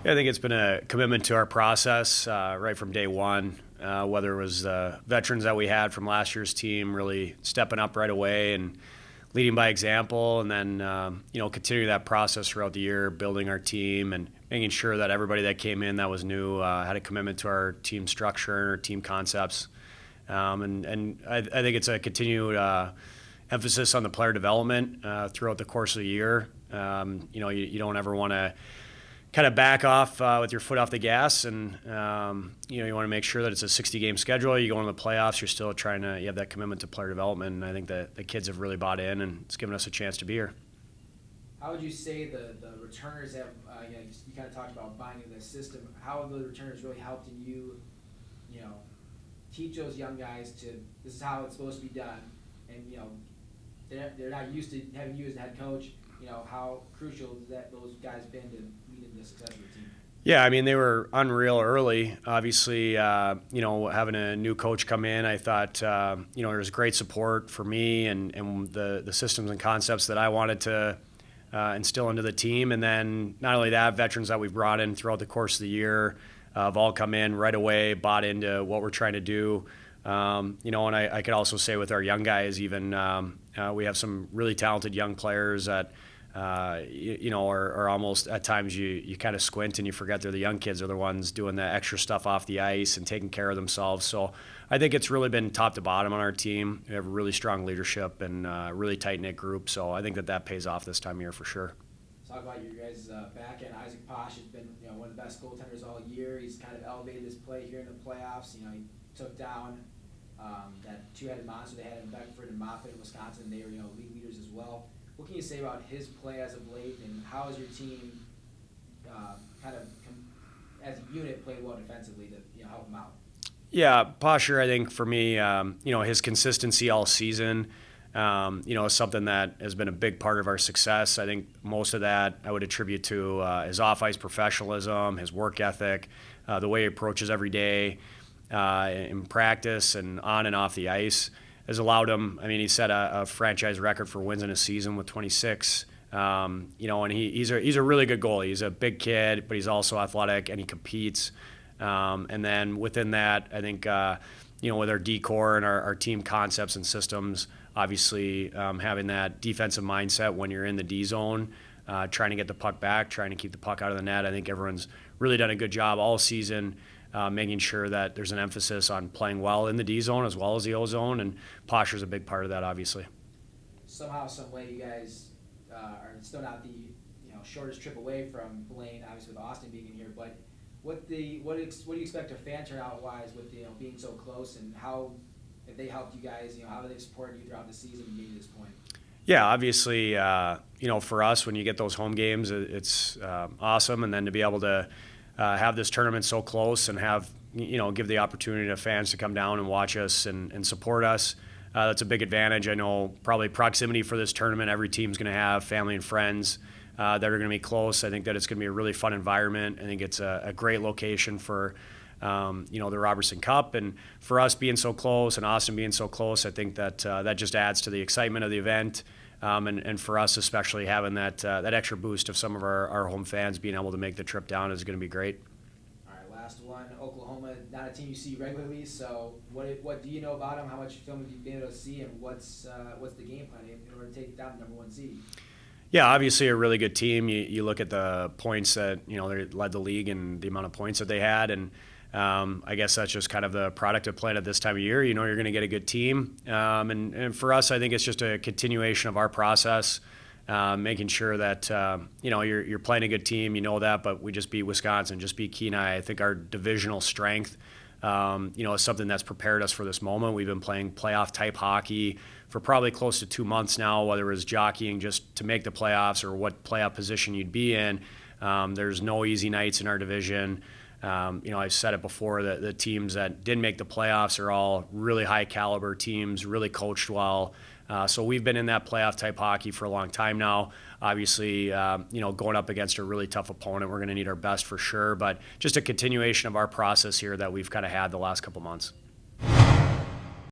Yeah, I think it's been a commitment to our process right from day one, whether it was the veterans that we had from last year's team really stepping up right away and leading by example, and then continue that process throughout the year, building our team and making sure that everybody that came in that was new had a commitment to our team structure and our team concepts. And I think it's a continued emphasis on the player development throughout the course of the year. You don't ever want to kind of back off with your foot off the gas, and you want to make sure that it's a 60-game schedule. You go into the playoffs, you're still trying to you have that commitment to player development, and I think that the kids have really bought in, and it's given us a chance to be here. How would you say the returners have, you kind of talked about buying into the system, how have the returners really helped in you teach those young guys to, this is how it's supposed to be done, and they're not used to having you as the head coach. How crucial has those guys been to leading the success of the team? Yeah, I mean, they were unreal early. Obviously, having a new coach come in, I thought, there was great support for me and the systems and concepts that I wanted to instill into the team. And then not only that, veterans that we've brought in throughout the course of the year have all come in right away, bought into what we're trying to do. And I could also say with our young guys, even we have some really talented young players that are almost at times you kind of squint and you forget they're the young kids are the ones doing the extra stuff off the ice and taking care of themselves. So I think it's really been top to bottom on our team. We have really strong leadership and really tight-knit group. So I think that pays off this time of year for sure. Talk about your guys' back end. Isaac Posh has been one of the best goaltenders all year. He's kind of elevated his play here in the playoffs. He took down that two-headed monster they had in Beckford and Moffett in Wisconsin. They were league leaders as well. What can you say about his play as of late, and how has your team as a unit played well defensively to help him out? Yeah, Posher, I think for me, his consistency all season, is something that has been a big part of our success. I think most of that I would attribute to his off-ice professionalism, his work ethic, the way he approaches every day in practice and on and off the ice has allowed him. I mean, he set a franchise record for wins in a season with 26. And he's a really good goalie. He's a big kid, but he's also athletic and he competes. And then within that, I think with our D-core and our team concepts and systems, obviously having that defensive mindset when you're in the D zone, trying to get the puck back, trying to keep the puck out of the net. I think everyone's really done a good job all season. Making sure that there's an emphasis on playing well in the D zone as well as the O zone, and Posher's a big part of that, obviously. Somehow, some way, you guys are still not the shortest trip away from Blaine, obviously with Austin being in here. But what do you expect of fan turnout wise with being so close, and how have they helped you guys? How have they supported you throughout the season and getting to this point? Yeah, obviously, for us when you get those home games, it's awesome, and then to be able to have this tournament so close and have give the opportunity to fans to come down and watch us and support us. That's a big advantage. I know probably proximity for this tournament, every team's going to have family and friends that are going to be close. I think that it's going to be a really fun environment. I think it's a great location for the Robertson Cup, and for us being so close and Austin being so close, I think that that just adds to the excitement of the event. And for us, especially having that extra boost of some of our home fans being able to make the trip down is going to be great. All right, last one. Oklahoma, not a team you see regularly. So what do you know about them? How much film have you been able to see, and what's the game plan in order to take down the number one seed? Yeah, obviously a really good team. You look at the points that they led the league and the amount of points that they had, and I guess that's just kind of the product of playing at this time of year. You're going to get a good team. And for us, I think it's just a continuation of our process, making sure that, you're playing a good team, that, but we just beat Wisconsin, just beat Kenai. I think our divisional strength, is something that's prepared us for this moment. We've been playing playoff-type hockey for probably close to 2 months now, whether it was jockeying just to make the playoffs or what playoff position you'd be in. There's no easy nights in our division. I've said it before that the teams that didn't make the playoffs are all really high caliber teams, really coached well. So we've been in that playoff type hockey for a long time now. Obviously, going up against a really tough opponent, we're going to need our best for sure, but just a continuation of our process here that we've kind of had the last couple months.